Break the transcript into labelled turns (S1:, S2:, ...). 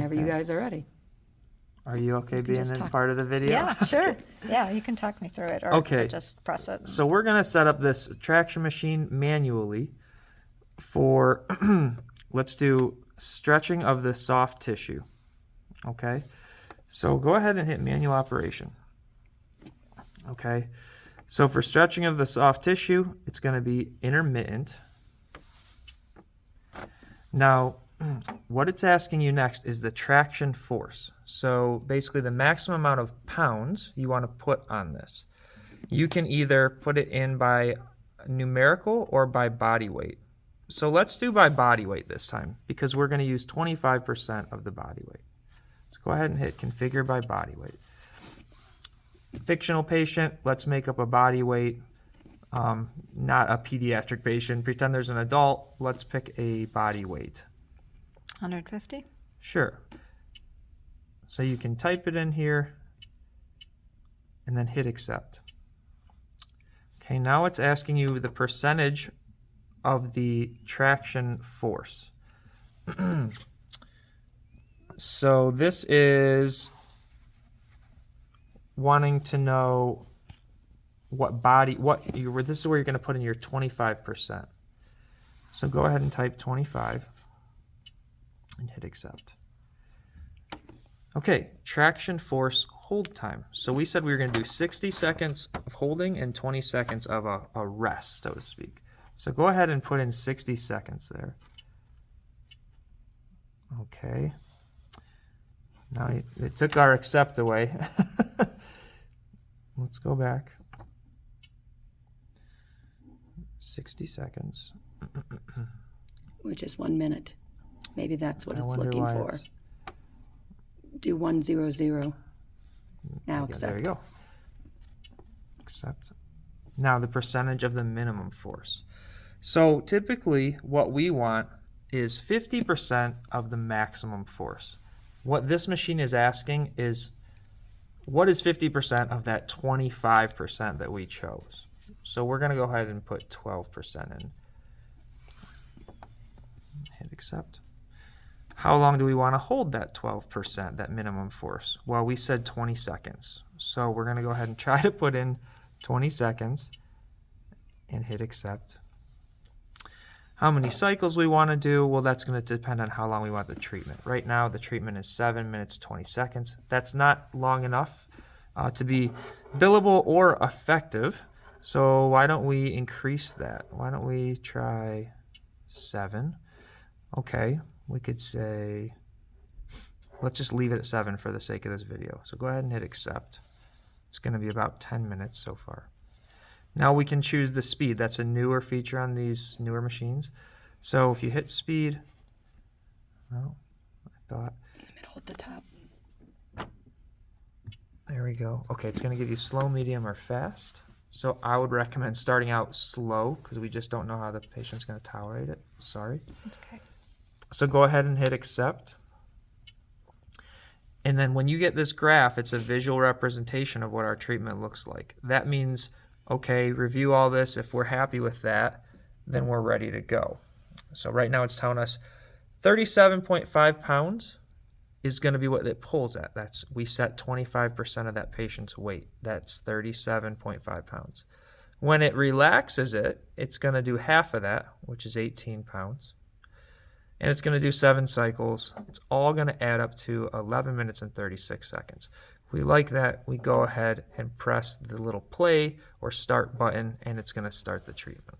S1: whenever you guys are ready.
S2: Are you okay being
S3: just
S2: in
S3: talk.
S2: part of the video?
S3: Yeah, sure. Yeah, you can talk me through it, or
S2: Okay.
S3: just press it.
S2: So we're going to set up this traction machine manually for, let's do stretching of the soft tissue. Okay. So go ahead and hit manual operation. Okay. So for stretching of the soft tissue, it's going to be intermittent. Now, what it's asking you next is the traction force. So basically the maximum amount of pounds you want to put on this. You can either put it in by numerical or by body weight. So let's do by body weight this time because we're going to use 25% of the body weight. So go ahead and hit configure by body weight. Fictional patient, let's make up a body weight. Not a pediatric patient. Pretend there's an adult. Let's pick a body weight.
S3: 150?
S2: Sure. So you can type it in here and then hit accept. Okay, now it's asking you the percentage of the traction force. So this is wanting to know this is where you're going to put in your 25%. So go ahead and type 25 and hit accept. Okay, traction force hold time. So we said we were going to do 60 seconds of holding and 20 seconds of a rest, so to speak. So go ahead and put in 60 seconds there. Okay. Now it took our accept away. Let's go back. 60 seconds.
S1: Which is 1 minute. Maybe that's what
S2: I
S1: it's
S2: wonder
S1: looking
S2: why
S1: for.
S2: it's-
S1: Do 100. Now
S2: Yeah,
S1: accept.
S2: there you go. Accept. Now the percentage of the minimum force. So typically what we want is 50% of the maximum force. What this machine is asking is, what is 50% of that 25% that we chose? So we're going to go ahead and put 12% in. Hit accept. How long do we want to hold that 12%, that minimum force? Well, we said 20 seconds. So we're going to go ahead and try to put in 20 seconds and hit accept. How many cycles we want to do? Well, that's going to depend on how long we want the treatment. Right now, the treatment is 7 minutes, 20 seconds. That's not long enough to be billable or effective. So why don't we increase that? Why don't we try 7? Okay, we could say, let's just leave it at 7 for the sake of this video. So go ahead and hit accept. It's going to be about 10 minutes so far. Now we can choose the speed. That's a newer feature on these newer machines. So if you hit speed, well, I thought,
S1: In the middle at the top.
S2: there we go. Okay, it's going to give you slow, medium, or fast. So I would recommend starting out slow because we just don't know how the patient's going to tolerate it. Sorry.
S3: That's okay.
S2: So go ahead and hit accept. And then when you get this graph, it's a visual representation of what our treatment looks like. That means, okay, review all this. If we're happy with that, then we're ready to go. So right now it's telling us 37.5 pounds is going to be what it pulls at. We set 25% of that patient's weight. That's 37.5 pounds. When it relaxes it, it's going to do half of that, which is 18 pounds. And it's going to do 7 cycles. It's all going to add up to 11 minutes and 36 seconds. If we like that, we go ahead and press the little play or start button, and it's going to start the treatment.